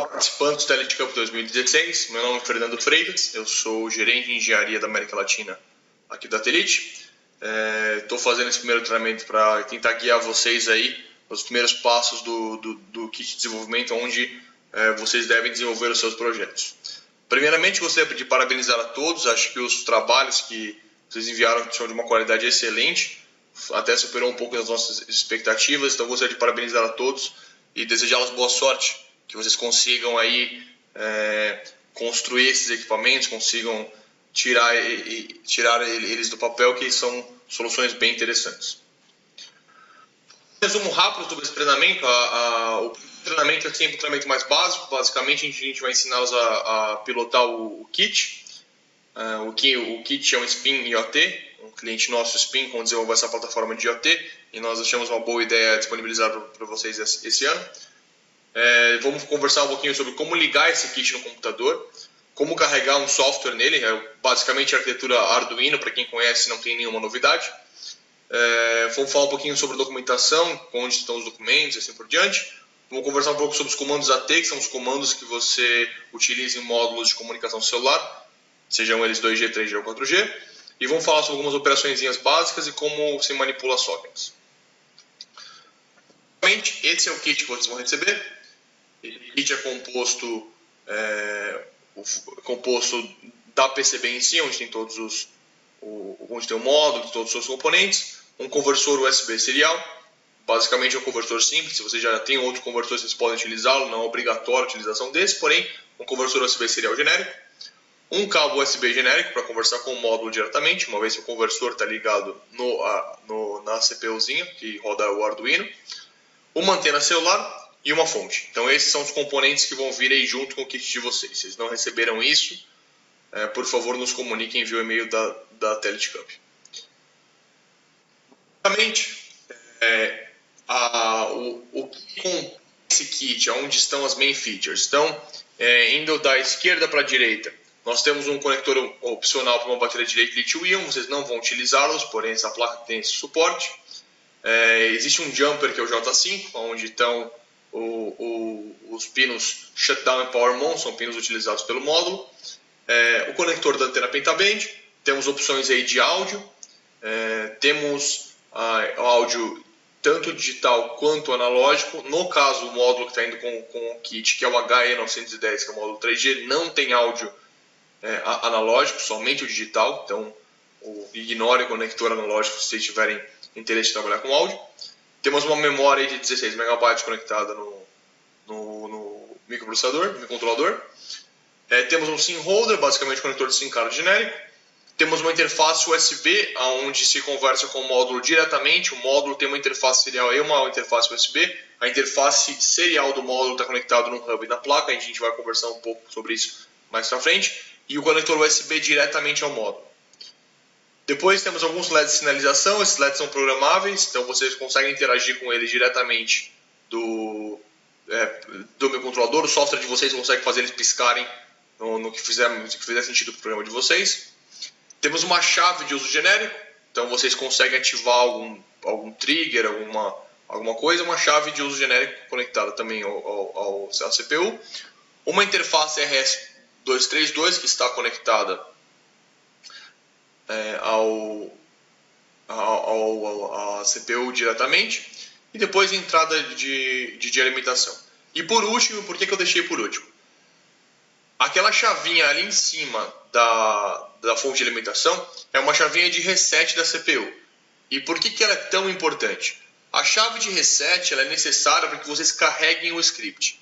Participantes do Telecamp 2016, meu nome é Fernando Freitas, eu sou gerente de engenharia da América Latina aqui da Telit. Estou fazendo esse primeiro treinamento para tentar guiar vocês aí nos primeiros passos do kit de desenvolvimento, onde vocês devem desenvolver os seus projetos. Primeiramente, gostaria de parabenizar a todos, acho que os trabalhos que vocês enviaram são de uma qualidade excelente, até superou um pouco as nossas expectativas, então gostaria de parabenizar a todos e desejá-los boa sorte, que vocês consigam aí construir esses equipamentos, consigam tirar eles do papel, que são soluções bem interessantes. Resumo rápido sobre esse treinamento. O treinamento é sempre um treinamento mais básico. Basicamente, a gente vai ensiná-los a pilotar o kit. O kit é um Spin IoT, um cliente nosso Spin, com desenvolver essa plataforma de IoT, e nós achamos uma boa ideia disponibilizar para vocês esse ano. Vamos conversar um pouquinho sobre como ligar esse kit no computador, como carregar um software nele, basicamente a arquitetura Arduino, para quem conhece não tem nenhuma novidade. Vamos falar um pouquinho sobre documentação, onde estão os documentos e assim por diante. Vamos conversar um pouco sobre os comandos AT, que são os comandos que você utiliza em módulos de comunicação celular, sejam eles 2G, 3G ou 4G. E vamos falar sobre algumas operações básicas e como se manipula sockets. Esse é o kit que vocês vão receber. O kit é composto da PCB em si, onde tem onde tem o módulo, todos os seus componentes, um conversor USB serial, basicamente é um conversor simples. Se você já tem outro conversor, vocês podem utilizá-lo, não é obrigatório a utilização desse, porém, um conversor USB serial genérico, um cabo USB genérico para conversar com o módulo diretamente, uma vez que o conversor está ligado na CPUzinha, que roda o Arduino, uma antena celular e uma fonte. Então esses são os componentes que vão vir aí junto com o kit de vocês. Se vocês não receberam isso, por favor nos comuniquem via o e-mail da Telecamp. Basicamente, o que com esse kit, onde estão as main features? Então, indo da esquerda para a direita, nós temos um conector opcional para uma bateria de lítio-íon. Vocês não vão utilizá-los, porém essa placa tem esse suporte. Existe um jumper que é o J5, onde estão os pinos shutdown e power on, são pinos utilizados pelo módulo. O conector da antena pentaband, temos opções aí de áudio, temos áudio tanto digital quanto analógico. No caso, o módulo que está indo com o kit, que é o HE910, que é o módulo 3G, não tem áudio analógico, somente o digital, então ignore o conector analógico se vocês tiverem interesse em trabalhar com áudio. Temos uma memória de 16 MB conectada no microprocessador, no microcontrolador. Temos um SIM holder, basicamente um conector de SIM card genérico. Temos uma interface USB, onde se conversa com o módulo diretamente. O módulo tem uma interface serial e uma interface USB. A interface serial do módulo está conectado no hub na placa. A gente vai conversar um pouco sobre isso mais pra frente. E o conector USB diretamente ao módulo. Depois temos alguns LEDs de sinalização. Esses LEDs são programáveis, então vocês conseguem interagir com eles diretamente do microcontrolador. O software de vocês consegue fazer eles piscarem no que fizer sentido para o programa de vocês. Temos uma chave de uso genérico, então vocês conseguem ativar algum trigger, alguma coisa, uma chave de uso genérico conectada também ao CPU. Uma interface RS232 que está conectada à CPU diretamente, e depois a entrada de alimentação. E por último, por que eu deixei por último? Aquela chavinha ali em cima da fonte de alimentação é uma chavinha de reset da CPU. E por que ela é tão importante? A chave de reset ela é necessária para que vocês carreguem o script.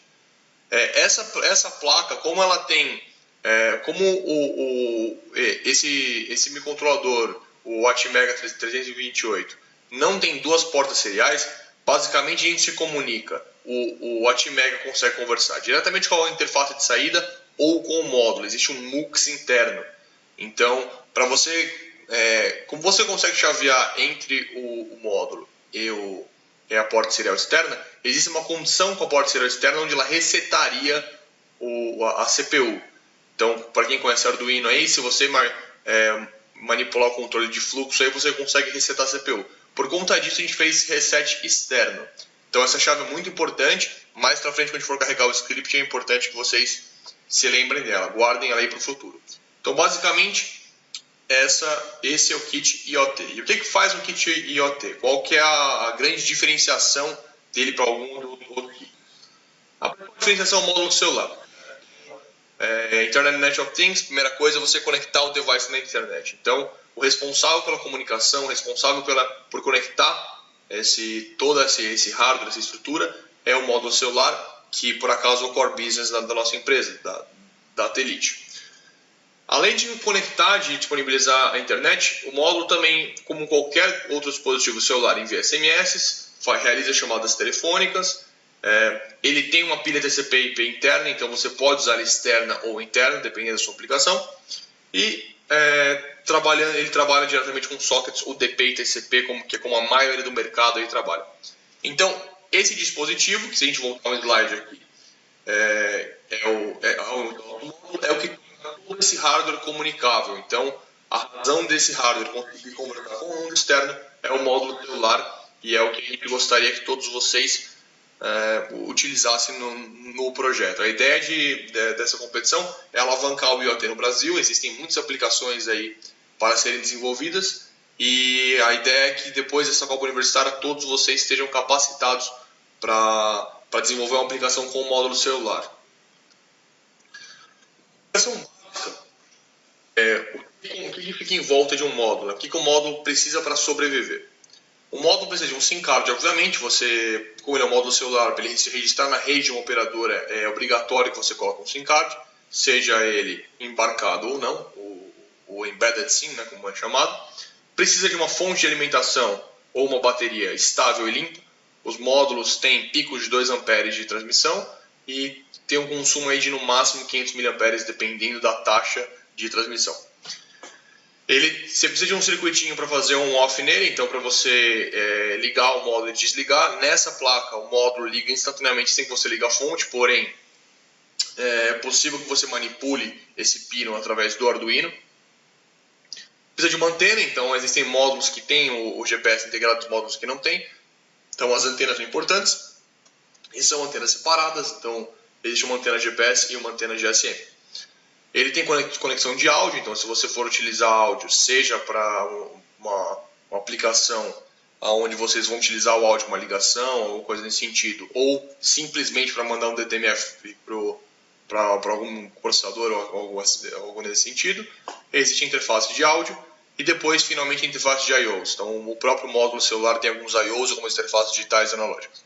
Essa placa, como ela tem esse microcontrolador, o Atmega 328, não tem duas portas seriais, basicamente a gente se comunica. O Atmega consegue conversar diretamente com a interface de saída ou com o módulo. Existe um MUX interno. Então, como você consegue chavear entre o módulo e a porta serial externa, existe uma condição com a porta serial externa onde ela resetaria a CPU. Então, para quem conhece Arduino aí, se você manipular o controle de fluxo, aí você consegue resetar a CPU. Por conta disso, a gente fez reset externo. Então essa chave é muito importante. Mais pra frente, quando a gente for carregar o script, é importante que vocês se lembrem dela, guardem ela aí para o futuro. Então basicamente, esse é o kit IoT. E o que faz um kit IoT? Qual que é a grande diferenciação dele para algum outro kit? A diferenciação é o módulo celular. Internet of Things, primeira coisa é você conectar o device na internet. Então, o responsável pela comunicação, o responsável por conectar todo esse hardware, essa estrutura, é o módulo celular, que por acaso é o core business da nossa empresa, da Telit. Além de conectar, de disponibilizar a internet, o módulo também, como qualquer outro dispositivo celular, envia SMS, realiza chamadas telefônicas. Ele tem uma pilha TCP/IP interna, então você pode usar externa ou interna, dependendo da sua aplicação. E ele trabalha diretamente com sockets UDP e TCP, que é como a maioria do mercado aí trabalha. Então, esse dispositivo, que se a gente voltar ao slide aqui, é o que tem todo esse hardware comunicável. Então, a razão desse hardware conseguir comunicar com o mundo externo é o módulo celular, e é o que a gente gostaria que todos vocês utilizassem no projeto. A ideia dessa competição é alavancar o IoT no Brasil. Existem muitas aplicações aí para serem desenvolvidas, e a ideia é que depois dessa Copa Universitária todos vocês estejam capacitados para desenvolver uma aplicação com o módulo celular. Aplicação básica o que fica em volta de um módulo? O que o módulo precisa para sobreviver? O módulo precisa de um SIM card, obviamente. Como ele é um módulo celular, para ele se registrar na rede de uma operadora, é obrigatório que você coloque um SIM card, seja ele embarcado ou não, o embedded SIM, né, como é chamado. Precisa de uma fonte de alimentação ou uma bateria estável e limpa. Os módulos têm picos de 2 amperes de transmissão e tem um consumo aí de no máximo 500 mAh, dependendo da taxa de transmissão. Você precisa de um circuitinho para fazer um off nele, então para você ligar o módulo e desligar. Nessa placa o módulo liga instantaneamente sem que você ligue a fonte, porém é possível que você manipule esse pino através do Arduino. Precisa de uma antena, então existem módulos que têm o GPS integrado e módulos que não têm. Então as antenas são importantes e são antenas separadas, então existe uma antena GPS e uma antena GSM. Ele tem conexão de áudio, então se você for utilizar áudio, seja para uma aplicação onde vocês vão utilizar o áudio como uma ligação ou coisa nesse sentido, ou simplesmente para mandar um DTMF para algum processador ou algo nesse sentido, existe interface de áudio. E depois, finalmente, a interface de I/Os. Então, o próprio módulo celular tem alguns I/Os, algumas interfaces digitais e analógicas.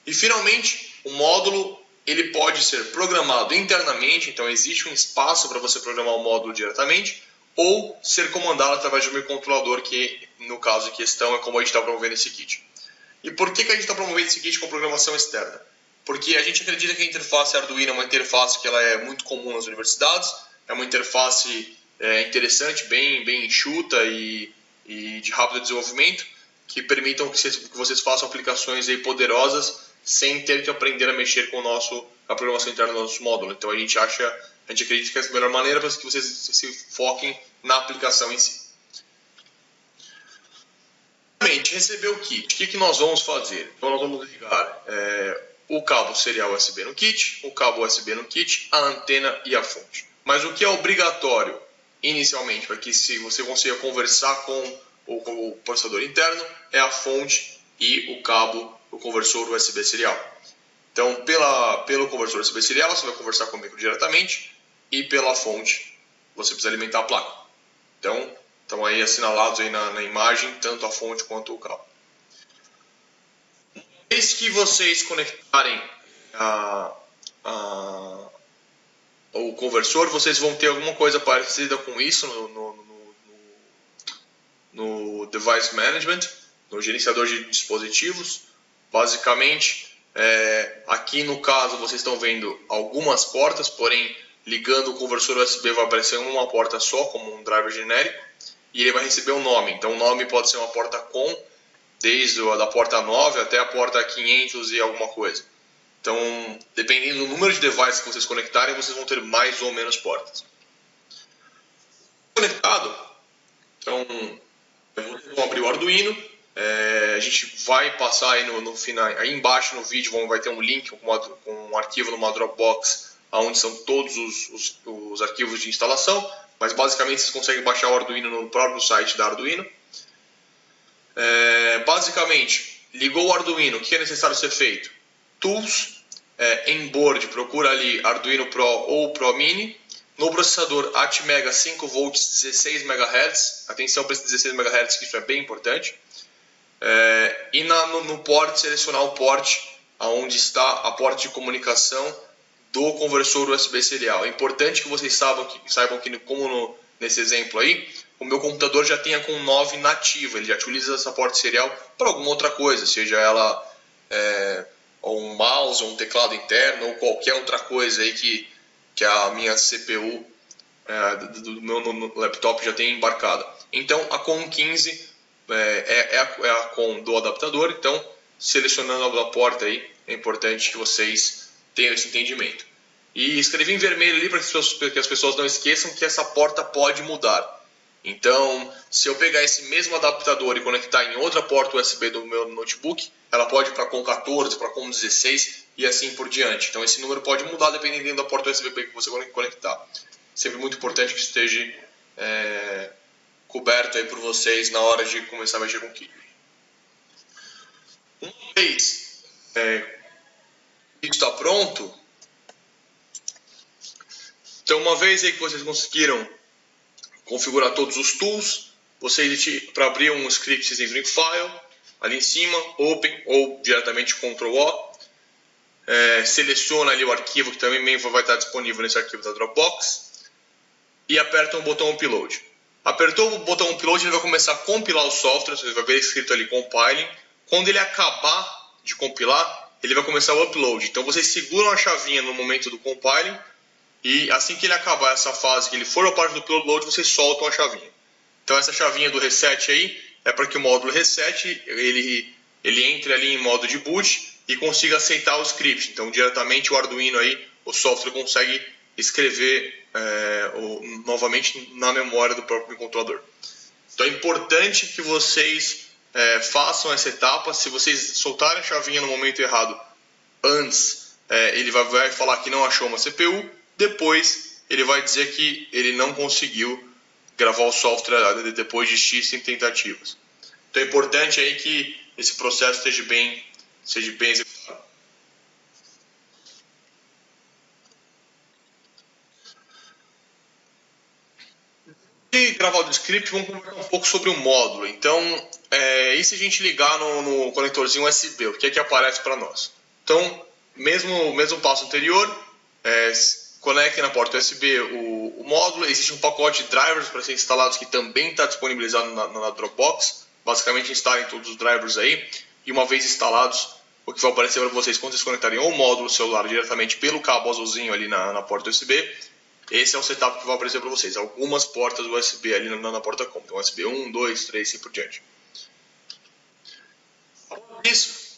E, finalmente, o módulo ele pode ser programado internamente, então existe um espaço para você programar o módulo diretamente, ou ser comandado através de um microcontrolador, que, no caso em questão, é como a gente está promovendo esse kit. E por que a gente está promovendo esse kit com programação externa? Porque a gente acredita que a interface Arduino é uma interface que ela é muito comum nas universidades, é uma interface interessante, bem enxuta e de rápido desenvolvimento, que permitam que vocês façam aplicações aí poderosas sem ter que aprender a mexer com a programação interna do nosso módulo. Então a gente acredita que essa é a melhor maneira para que vocês se foquem na aplicação em si. Receber o kit, o que nós vamos fazer? Então nós vamos ligar o cabo serial USB no kit, o cabo USB no kit, a antena e a fonte. Mas o que é obrigatório inicialmente, para que você consiga conversar com o processador interno, é a fonte e o cabo, o conversor USB serial. Então, pelo conversor USB serial, você vai conversar comigo diretamente, e pela fonte, você precisa alimentar a placa. Então, estão aí assinalados aí na imagem, tanto a fonte quanto o cabo. Uma vez que vocês conectarem o conversor, vocês vão ter alguma coisa parecida com isso no Device Management, no gerenciador de dispositivos. Basicamente, aqui no caso vocês estão vendo algumas portas, porém ligando o conversor USB vai aparecer uma porta só, como um driver genérico, e ele vai receber um nome. Então o nome pode ser uma porta COM, desde a porta 9 até a porta 500 e alguma coisa. Então, dependendo do número de devices que vocês conectarem, vocês vão ter mais ou menos portas. Conectado, então vocês vão abrir o Arduino A gente vai passar aí no final, aí embaixo no vídeo vai ter um link com um arquivo numa Dropbox, onde são todos os arquivos de instalação, mas basicamente vocês conseguem baixar o Arduino no próprio site da Arduino. Basicamente, ligou o Arduino, o que é necessário ser feito? Tools, em board, procura ali Arduino Pro ou Pro Mini. No processador Atmega 5V 16 MHz, atenção para esse 16 MHz, que isso é bem importante. E no port, selecionar o port onde está a porta de comunicação do conversor USB serial. É importante que vocês saibam que como nesse exemplo aí, o meu computador já tenha com 9 nativa, ele já utiliza essa porta serial para alguma outra coisa, seja ela ou um mouse, ou um teclado interno, ou qualquer outra coisa aí que a minha CPU do meu laptop já tem embarcada. Então a COM15 é a COM do adaptador, então selecionando a porta aí, é importante que vocês tenham esse entendimento. E escrevi em vermelho ali para que as pessoas não esqueçam que essa porta pode mudar. Então, se eu pegar esse mesmo adaptador e conectar em outra porta USB do meu notebook, ela pode ir para COM 14, para COM 16 e assim por diante. Então, esse número pode mudar dependendo da porta USB que você conectar. Sempre muito importante que esteja coberto aí por vocês na hora de começar a mexer com o kit. Uma vez isso está pronto, então uma vez aí que vocês conseguiram configurar todos os tools, vocês para abrir um script vocês entram em File, ali em cima, Open ou diretamente Ctrl+O, seleciona ali o arquivo que também vai estar disponível nesse arquivo da Dropbox e aperta o botão Upload. Apertou o botão Upload, ele vai começar a compilar o software, você vai ver escrito ali Compiling. Quando ele acabar de compilar, ele vai começar o Upload. Então vocês seguram a chavinha no momento do Compiling e assim que ele acabar essa fase, que ele for a parte do Upload, vocês soltam a chavinha. Então essa chavinha do Reset aí é para que o módulo Reset ele entre ali em modo de boot e consiga aceitar o script. Então diretamente o Arduino aí, o software consegue escrever novamente na memória do próprio controlador. Então é importante que vocês façam essa etapa. Se vocês soltarem a chavinha no momento errado antes, ele vai falar que não achou uma CPU. Depois ele vai dizer que ele não conseguiu gravar o software depois de X tentativas. Então é importante aí que esse processo seja bem executado. E gravar o script, vamos conversar um pouco sobre o módulo. Então, e se a gente ligar no conectorzinho USB, o que é que aparece para nós? Então, mesmo passo anterior, conecte na porta USB o módulo. Existe um pacote de drivers para ser instalados que também está disponibilizado na Dropbox. Basicamente, instalem todos os drivers aí. E uma vez instalados, o que vai aparecer para vocês quando vocês conectarem o módulo celular diretamente pelo cabo azulzinho ali na porta USB, esse é o setup que vai aparecer para vocês. Algumas portas USB ali na porta COM. Então, USB 1, 2, 3 e assim por diante. Isso.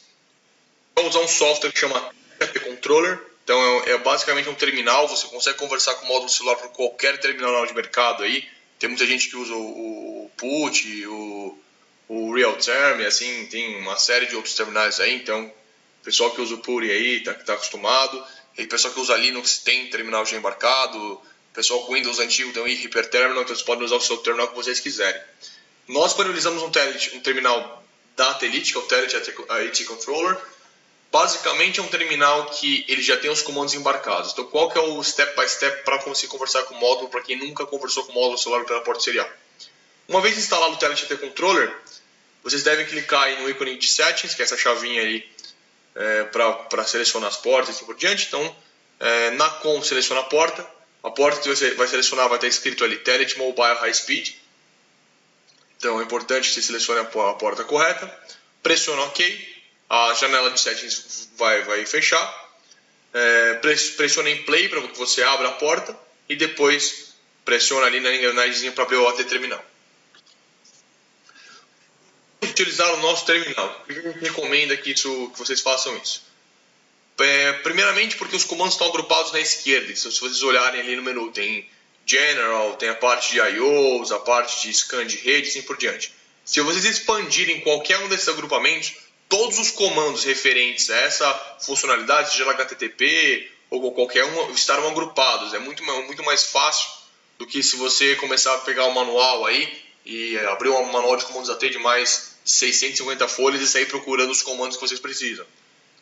Vamos usar um software que chama THT Controller. Então, basicamente um terminal. Você consegue conversar com o módulo celular por qualquer terminal de mercado aí. Tem muita gente que usa o PUT, o Realterm, assim, tem uma série de outros terminais aí. Então, o pessoal que usa o PURI aí está acostumado. E o pessoal que usa Linux tem terminal já embarcado. O pessoal com Windows antigo tem um Hyperterminal, então vocês podem usar o seu terminal que vocês quiserem. Nós disponibilizamos um terminal da Telit, que é o THT Controller. Basicamente é um terminal que ele já tem os comandos embarcados. Então qual que é o step by step para conseguir conversar com o módulo, para quem nunca conversou com o módulo celular pela porta serial? Uma vez instalado o THT Controller, vocês devem clicar aí no ícone de Settings, que é essa chavinha aí, para selecionar as portas e assim por diante. Então, na COM seleciona a porta que você vai selecionar vai estar escrito ali Telit Mobile High Speed. Então é importante que você selecione a porta correta, pressiona OK, a janela de settings vai fechar, pressiona em play para que você abra a porta e depois pressiona ali na engrenagemzinha para abrir o AT terminal. Utilizar o nosso terminal. Por que a gente recomenda que vocês façam isso? Primeiramente porque os comandos estão agrupados na esquerda. Então, se vocês olharem ali no menu, tem General, tem a parte de I/Os, a parte de scan de rede e assim por diante. Se vocês expandirem qualquer um desses agrupamentos, todos os comandos referentes a essa funcionalidade, seja HTTP ou qualquer um, estarão agrupados. É muito mais fácil do que se você começar a pegar o manual aí e abrir um manual de comandos AT de mais de 650 folhas e sair procurando os comandos que vocês precisam.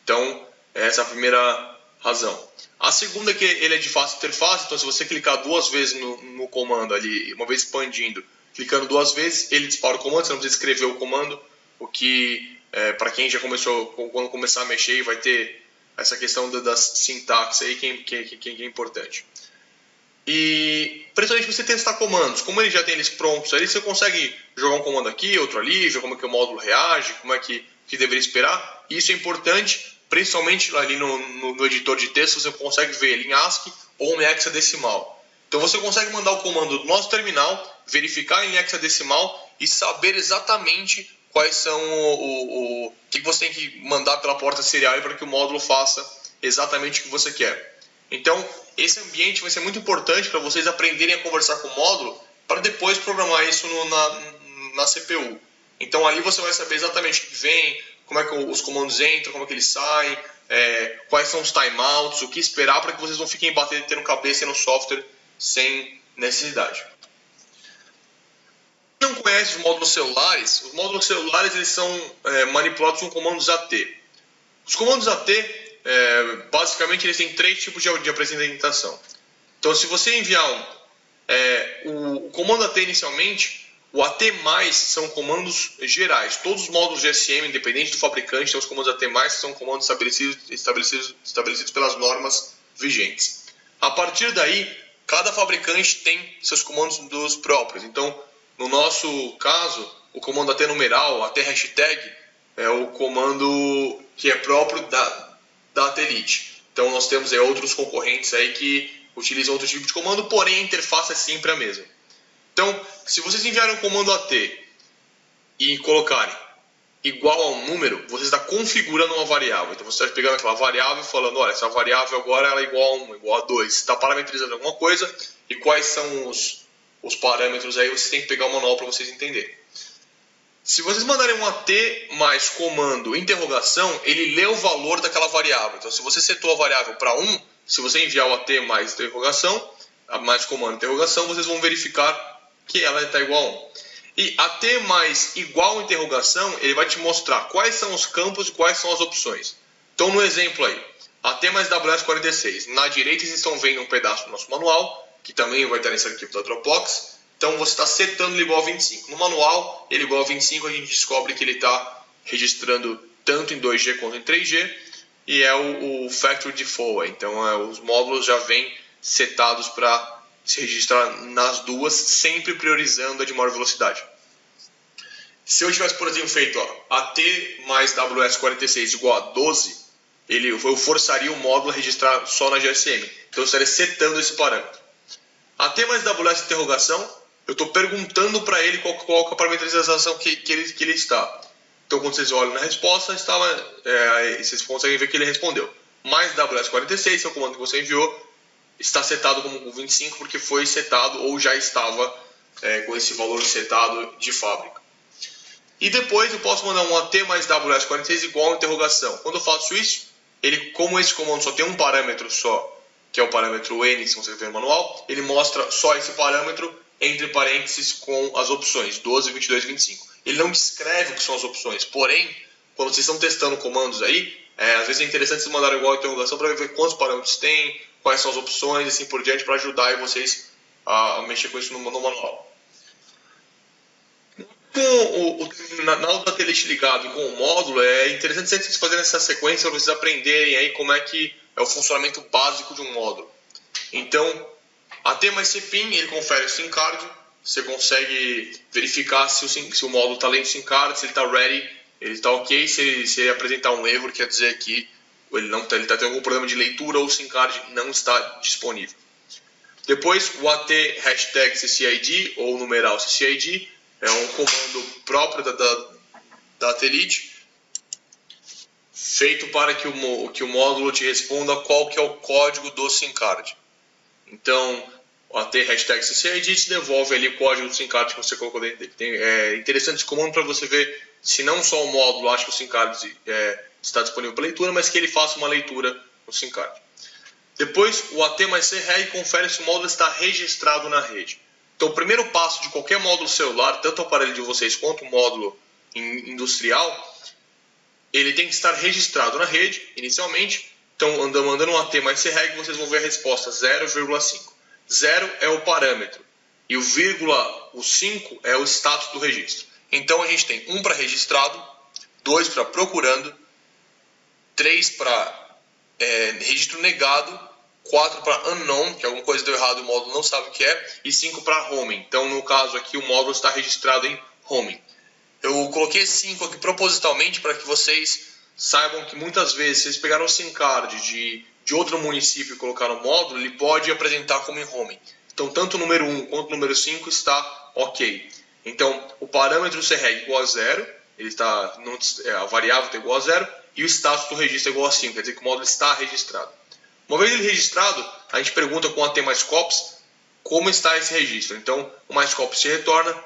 Então, essa é a primeira razão. A segunda é que ele é de fácil interface, então se você clicar 2 vezes no comando ali, uma vez expandindo, clicando 2 vezes, ele dispara o comando, você não precisa escrever o comando, o que, para quem já começou, quando começar a mexer, vai ter essa questão da sintaxe aí que é importante. E principalmente você testar comandos, como ele já tem eles prontos ali, você consegue jogar um comando aqui, outro ali, ver como é que o módulo reage, como é que deveria esperar. Isso é importante, principalmente ali no editor de texto, você consegue ver ele em ASCII ou em hexadecimal. Então você consegue mandar o comando do nosso terminal, verificar em hexadecimal e saber exatamente quais são o que você tem que mandar pela porta serial para que o módulo faça exatamente o que você quer. Então, esse ambiente vai ser muito importante para vocês aprenderem a conversar com o módulo para depois programar isso na CPU. Então, ali você vai saber exatamente o que vem, como é que os comandos entram, como é que eles saem, quais são os timeouts, o que esperar para que vocês não fiquem batendo cabeça no software sem necessidade. Quem não conhece os módulos celulares eles são manipulados com comandos AT. Os comandos AT, basicamente, eles têm 3 tipos de apresentação. Então, se você enviar o comando AT inicialmente, o AT+, são comandos gerais. Todos os módulos GSM, independente do fabricante, têm os comandos AT+, que são comandos estabelecidos pelas normas vigentes. A partir daí, cada fabricante tem seus comandos dos próprios. Então, no nosso caso, o comando AT numeral, AT hashtag, é o comando que é próprio da Atelite. Então nós temos outros concorrentes aí que utilizam outro tipo de comando, porém a interface é sempre a mesma. Então, se vocês enviarem um comando AT e colocarem igual a um número, você está configurando uma variável. Então você está pegando aquela variável e falando, olha, essa variável agora ela é igual a 1, igual a 2. Você está parametrizando alguma coisa e quais são os parâmetros aí, você tem que pegar o manual para vocês entenderem. Se vocês mandarem um AT mais comando interrogação, ele lê o valor daquela variável. Então, se você setou a variável para 1, se você enviar o AT mais interrogação, mais comando interrogação, vocês vão verificar que ela está igual a 1. E AT mais igual interrogação, ele vai te mostrar quais são os campos e quais são as opções. Então, no exemplo aí, AT mais WS46. Na direita, vocês estão vendo um pedaço do nosso manual, que também vai estar nesse arquivo da Dropbox. Então, você está setando ele igual a 25. No manual, ele igual a 25, a gente descobre que ele está registrando tanto em 2G quanto em 3G. E é o Factory Default. Então, os módulos já vêm setados para se registrar nas duas, sempre priorizando a de maior velocidade. Se eu tivesse, por exemplo, feito AT mais WS46 igual a 12, eu forçaria o módulo a registrar só na GSM. Então, eu estaria setando esse parâmetro. AT mais WS interrogação, eu estou perguntando para ele qual é a parametrização que ele está. Então, quando vocês olham na resposta, vocês conseguem ver que ele respondeu. Mais WS46, que é o comando que você enviou, está setado como 25 porque foi setado ou já estava com esse valor setado de fábrica. E depois eu posso mandar um AT mais WS46 igual a interrogação. Quando eu faço isso, como esse comando só tem um parâmetro só, que é o parâmetro N, se você ver no manual, ele mostra só esse parâmetro entre parênteses com as opções 12, 22 e 25. Ele não descreve o que são as opções, porém, quando vocês estão testando comandos aí, às vezes é interessante vocês mandarem igual a interrogação para ver quantos parâmetros tem, quais são as opções e assim por diante, para ajudar vocês a mexer com isso no manual. Com o terminal da Atelite ligado e com o módulo, é interessante sempre vocês fazerem essa sequência para vocês aprenderem aí como é que é o funcionamento básico de um módulo. Então, AT mais CPIN, ele confere o SIM card, você consegue verificar se o módulo está lendo o SIM card, se ele está ready, ele está ok, se ele apresentar um erro, quer dizer que ele está tendo algum problema de leitura ou o SIM card não está disponível. Depois, o AT hashtag CCID ou numeral CCID é um comando próprio da Atelite, feito para que o módulo te responda qual que é o código do SIM card. Então, o AT hashtag CCID te devolve ali o código do SIM card que você colocou dentro dele. É interessante esse comando para você ver se não só o módulo acha que o SIM card está disponível para leitura, mas que ele faça uma leitura no SIM card. Depois, o AT mais CREG confere se o módulo está registrado na rede. Então, o primeiro passo de qualquer módulo celular, tanto o aparelho de vocês quanto o módulo industrial, ele tem que estar registrado na rede, inicialmente. Então, mandando um AT mais CREG, vocês vão ver a resposta 0,5. 0 é o parâmetro e o 5 é o status do registro. Então, a gente tem 1 para registrado, 2 para procurando, 3 para registro negado, 4 para unknown, que alguma coisa deu errado e o módulo não sabe o que é, e 5 para homing. Então, no caso aqui, o módulo está registrado em homing. Eu coloquei 5 aqui propositalmente para que vocês saibam que muitas vezes, se vocês pegaram o SIM card de outro município e colocaram no módulo, ele pode apresentar como em homing. Então, tanto o número 1 quanto o número 5 está ok. Então, o parâmetro CREG igual a 0, a variável está igual a 0, e o status do registro é igual a 5, quer dizer que o módulo está registrado. Uma vez ele registrado, a gente pergunta com AT mais COPS como está esse registro. Então, o mais COPS se retorna,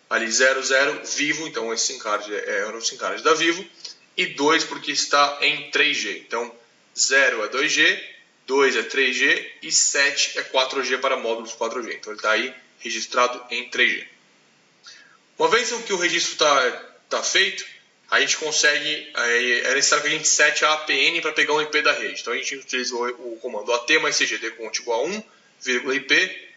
ali 00, vivo, então esse SIM card era o SIM card da Vivo, e 2 porque está em 3G. Então, 0 é 2G, 2 é 3G e 7 é 4G para módulos 4G. Então, ele está aí registrado em 3G. Uma vez que o registro está feito, a gente consegue, é necessário que a gente sete a APN para pegar um IP da rede. Então a gente utiliza o comando AT mais CGD conte igual a 1, IP,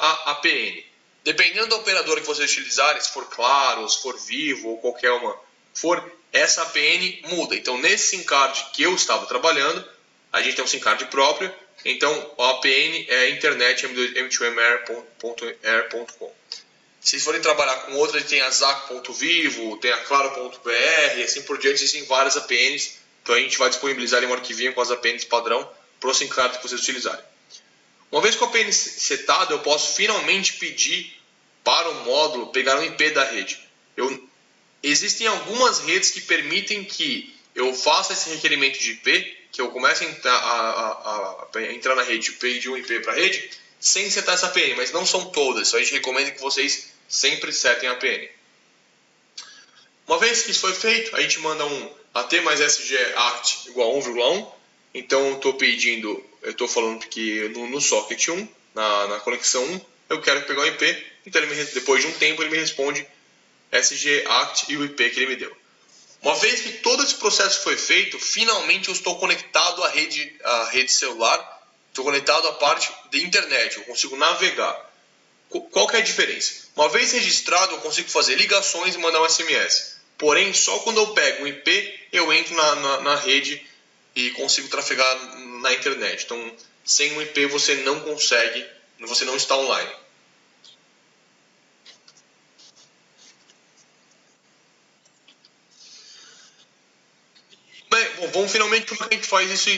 a APN. Dependendo da operadora que vocês utilizarem, se for Claro, se for Vivo ou qualquer uma for, essa APN muda. Então nesse SIM card que eu estava trabalhando, a gente tem um SIM card próprio, então a APN é internet m2mair.air.com. Se vocês forem trabalhar com outra, tem a zac.vivo, tem a claro.br e assim por diante, existem várias APNs. Então a gente vai disponibilizar ali um arquivinho com as APNs padrão para o SIM card que vocês utilizarem. Uma vez com a APN setada, eu posso finalmente pedir para o módulo pegar um IP da rede. Existem algumas redes que permitem que eu faça esse requerimento de IP, que eu comece a entrar na rede e pedir um IP para a rede, sem setar essa APN, mas não são todas. Então a gente recomenda que vocês sempre setem a APN. Uma vez que isso foi feito, a gente manda um AT mais SG act igual a 1,1. Então eu estou falando que no socket 1, na conexão 1, eu quero pegar o IP. Então depois de um tempo ele me responde SG act e o IP que ele me deu. Uma vez que todo esse processo foi feito, finalmente eu estou conectado à rede celular. Estou conectado à parte de internet, eu consigo navegar. Qual que é a diferença? Uma vez registrado, eu consigo fazer ligações e mandar um SMS. Porém, só quando eu pego um IP, eu entro na rede e consigo trafegar na internet. Então, sem um IP você não consegue, você não está online. Bom, vamos finalmente como é que a gente faz isso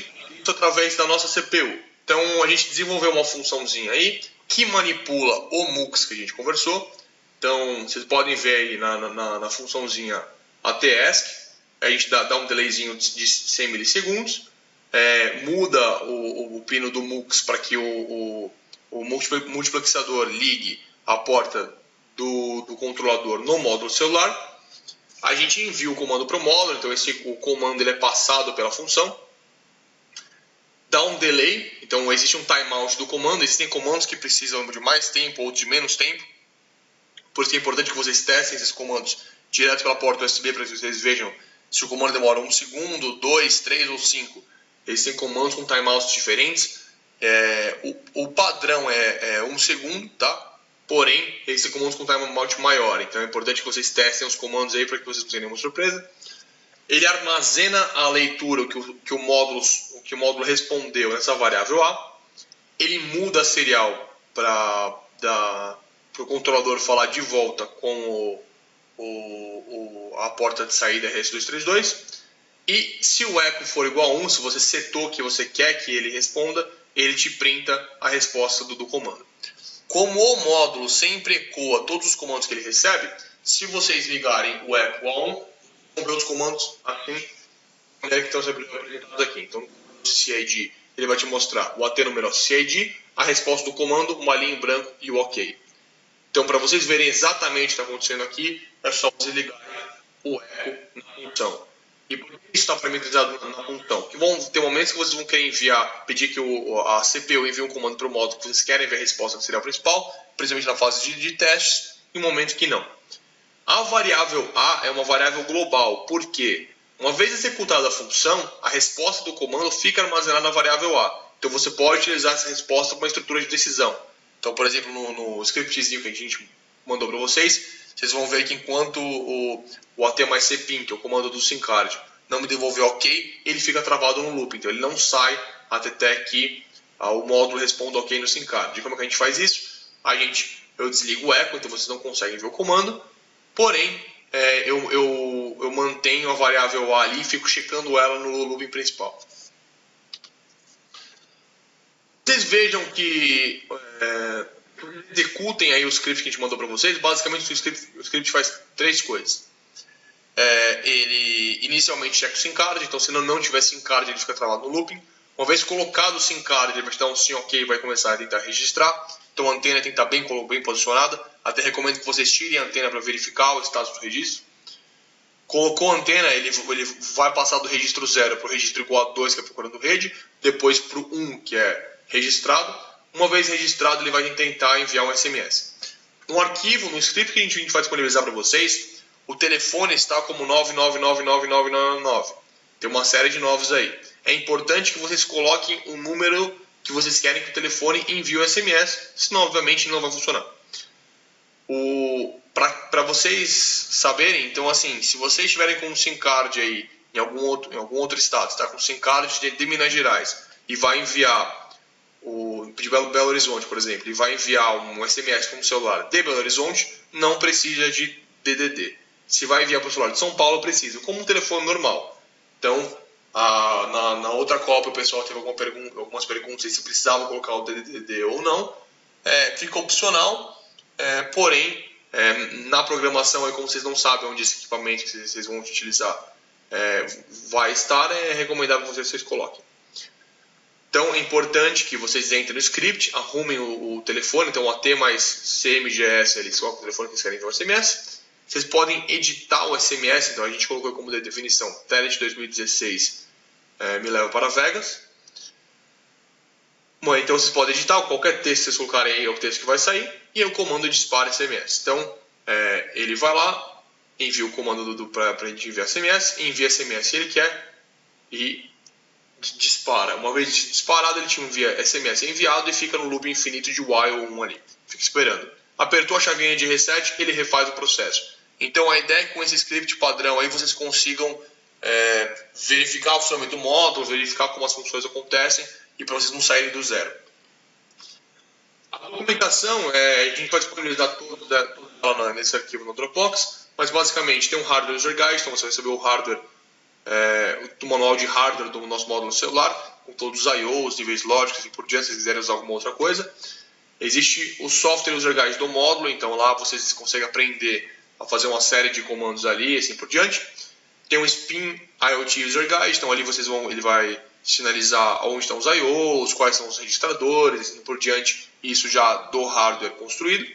através da nossa CPU. Então a gente desenvolveu uma funçãozinha aí que manipula o MUX que a gente conversou. Então vocês podem ver aí na funçãozinha ATESC, a gente dá um delayzinho de 100 milissegundos, muda o pino do MUX para que o multiplexador ligue a porta do controlador no módulo celular. A gente envia o comando para o módulo, então o comando ele é passado pela função. Dá um delay, então existe um timeout do comando. Existem comandos que precisam de mais tempo ou de menos tempo. Por isso que é importante que vocês testem esses comandos direto pela porta USB para que vocês vejam se o comando demora 1 segundo, 2, 3 ou 5. Existem comandos com timeouts diferentes. O padrão é 1 segundo, tá? Porém, existem comandos com timeout maior. Então é importante que vocês testem os comandos aí para que vocês não tenham nenhuma surpresa. Ele armazena a leitura que o módulo respondeu nessa variável A. Ele muda a serial para o controlador falar de volta com a porta de saída RS232. E se o eco for igual a 1, se você setou que você quer que ele responda, ele te printa a resposta do comando. Como o módulo sempre ecoa todos os comandos que ele recebe, se vocês ligarem o eco a 1, vão ver os comandos assim, que estão sempre apresentados aqui. Então, o CID ele vai te mostrar o AT número CID, a resposta do comando, uma linha em branco e o OK. Então, para vocês verem exatamente o que está acontecendo aqui, é só vocês ligarem o eco na função. E por que isso está parametrizado na função? Porque vão ter momentos que vocês vão querer pedir que a CPU envie um comando para o módulo que vocês querem ver a resposta do serial principal, principalmente na fase de testes, e momentos que não. A variável A é uma variável global, porque uma vez executada a função, a resposta do comando fica armazenada na variável A. Então você pode utilizar essa resposta como uma estrutura de decisão. Então, por exemplo, no scriptzinho que a gente mandou para vocês, vocês vão ver que enquanto o AT mais cpin, que é o comando do SimCard, não me devolver OK, ele fica travado no loop. Então ele não sai até que o módulo responda OK no SimCard. E como é que a gente faz isso? Eu desligo o eco, então vocês não conseguem ver o comando. Porém, eu mantenho a variável A ali e fico checando ela no loop principal. Vocês vejam que executem aí o script que a gente mandou para vocês. Basicamente, o script faz três coisas. Ele inicialmente checa o SimCard, então se não tiver SimCard, ele fica travado no looping. Uma vez colocado o SimCard, ele vai te dar um sim OK e vai começar a tentar registrar. Então a antena tem que estar bem posicionada. Até recomendo que vocês tirem a antena para verificar o status do registro. Colocou a antena, ele vai passar do registro 0 para o registro igual a 2, que é procurando rede, depois para o 1, que é registrado. Uma vez registrado, ele vai tentar enviar um SMS. No arquivo, no script que a gente vai disponibilizar para vocês, o telefone está como 9999999. Tem uma série de novos aí. É importante que vocês coloquem o número que vocês querem que o telefone envie o SMS, senão obviamente não vai funcionar. Para vocês saberem, então assim, se vocês estiverem com um SimCard aí em algum outro estado, está com um SimCard de Minas Gerais e vai enviar de Belo Horizonte, por exemplo, e vai enviar um SMS para um celular de Belo Horizonte, não precisa de DDD. Se vai enviar para o celular de São Paulo, precisa, como um telefone normal. Então, na outra cópia o pessoal teve algumas perguntas se precisava colocar o DDD ou não. Fica opcional, porém, na programação, como vocês não sabem onde esse equipamento que vocês vão utilizar vai estar, é recomendável que vocês coloquem. Então é importante que vocês entrem no script, arrumem o telefone, então o AT mais CMGS, eles colocam o telefone que eles querem enviar o SMS. Vocês podem editar o SMS, então a gente colocou como definição Tenet 2016 me leva para Vegas. Bom, então vocês podem editar, qualquer texto que vocês colocarem aí é o texto que vai sair, e o comando dispara SMS. Então ele vai lá, envia o comando para a gente enviar SMS, envia SMS se ele quer e dispara. Uma vez disparado, ele te envia SMS enviado e fica no loop infinito de while 1 ali. Fica esperando. Apertou a chavinha de reset, ele refaz o processo. Então a ideia é que com esse script padrão aí vocês consigam verificar o funcionamento do módulo, verificar como as funções acontecem e para vocês não saírem do zero. A documentação, a gente vai disponibilizar toda nesse arquivo no Dropbox, mas basicamente tem um hardware user guide, então você vai receber o hardware, o manual de hardware do nosso módulo celular, com todos os I/Os, níveis lógicos e por diante, se quiserem usar alguma outra coisa. Existe o software user guide do módulo, então lá vocês conseguem aprender a fazer uma série de comandos ali e assim por diante. Tem o Spin IoT User Guide, então ali ele vai sinalizar onde estão os I/Os, quais são os registradores, assim por diante, isso já do hardware construído.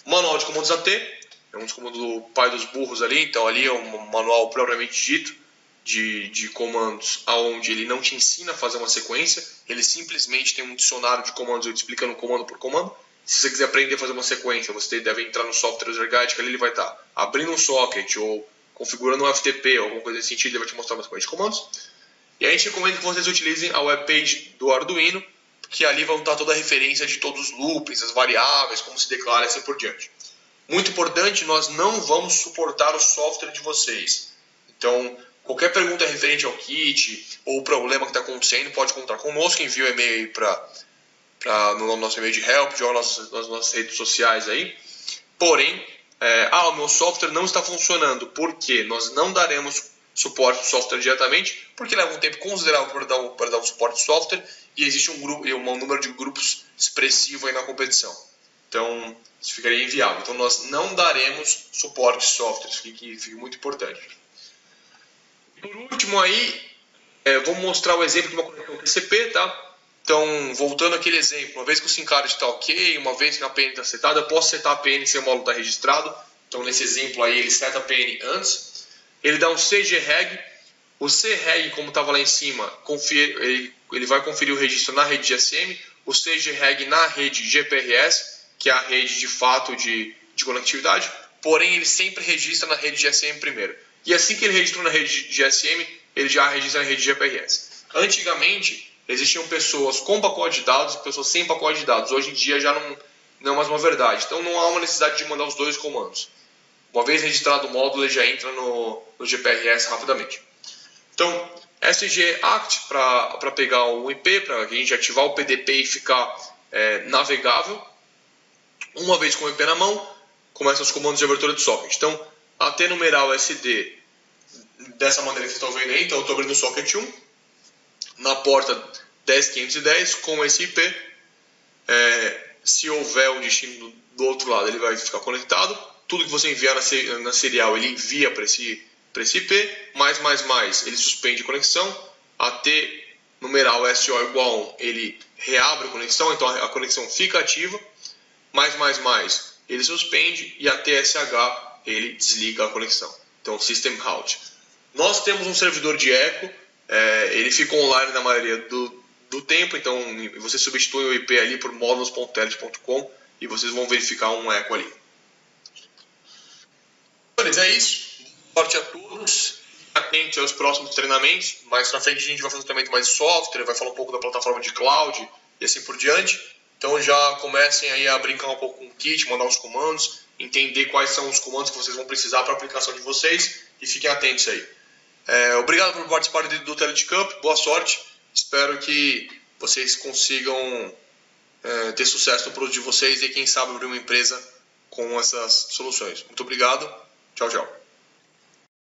Manual de comandos AT, é um dos comandos do pai dos burros ali, então ali é um manual propriamente dito de comandos, onde ele não te ensina a fazer uma sequência, ele simplesmente tem um dicionário de comandos explicando comando por comando. Se você quiser aprender a fazer uma sequência, você deve entrar no software user guide, que ali ele vai estar abrindo um socket ou configurando um FTP ou alguma coisa desse sentido, ele vai te mostrar uma sequência de comandos. E a gente recomenda que vocês utilizem a webpage do Arduino, que ali vão estar toda a referência de todos os loops, as variáveis, como se declara e assim por diante. Muito importante, nós não vamos suportar o software de vocês. Então, qualquer pergunta referente ao kit ou o problema que está acontecendo, pode contar conosco, envia o e-mail aí no nosso e-mail de help, joga nas nossas redes sociais aí. Porém, o meu software não está funcionando, porque nós não daremos suporte do software diretamente, porque leva um tempo considerável para dar um suporte de software e existe um número de grupos expressivo aí na competição. Então, isso ficaria inviável. Então, nós não daremos suporte de software, isso fica muito importante. Por último aí, vou mostrar o exemplo de uma conexão TCP, tá? Então, voltando àquele exemplo, uma vez que o SIM card está ok, uma vez que a PN está setada, eu posso setar a PN sem o módulo estar registrado. Então, nesse exemplo aí, ele seta a PN antes. Ele dá um CGREG. O CREG, como estava lá em cima, ele vai conferir o registro na rede GSM. O CGREG na rede GPRS, que é a rede de fato de conectividade. Porém, ele sempre registra na rede GSM primeiro. E assim que ele registrou na rede GSM, ele já registra na rede GPRS. Antigamente, existiam pessoas com pacote de dados e pessoas sem pacote de dados. Hoje em dia já não é mais uma verdade. Então não há uma necessidade de mandar os dois comandos. Uma vez registrado o módulo, ele já entra no GPRS rapidamente. Então, SG ACT para pegar o IP, para a gente ativar o PDP e ficar navegável. Uma vez com o IP na mão, começam os comandos de abertura de socket. Então, AT numeral SD, dessa maneira que vocês estão vendo aí. Então, eu estou abrindo o socket 1 na porta 10.510 com esse IP. Se houver um destino do outro lado, ele vai ficar conectado. Tudo que você enviar na serial, ele envia para esse IP. Mais, ele suspende a conexão. AT numeral SO igual a 1, ele reabre a conexão, então a conexão fica ativa. Mais, ele suspende. E AT SH, ele desliga a conexão. Então, System Out. Nós temos um servidor de eco. Ele fica online na maioria do tempo, então você substitui o IP ali por módulos.telet.com e vocês vão verificar um eco ali. Beleza, é isso. Boa sorte a todos. Atente aos próximos treinamentos. Mais pra frente a gente vai fazer um treinamento mais de software, vai falar um pouco da plataforma de cloud e assim por diante. Então já comecem aí a brincar um pouco com o kit, mandar os comandos, entender quais são os comandos que vocês vão precisar para a aplicação de vocês e fiquem atentos aí. Obrigado por participar do Telet Cup, boa sorte. Espero que vocês consigam ter sucesso no produto de vocês e quem sabe abrir uma empresa com essas soluções. Muito obrigado, tchau.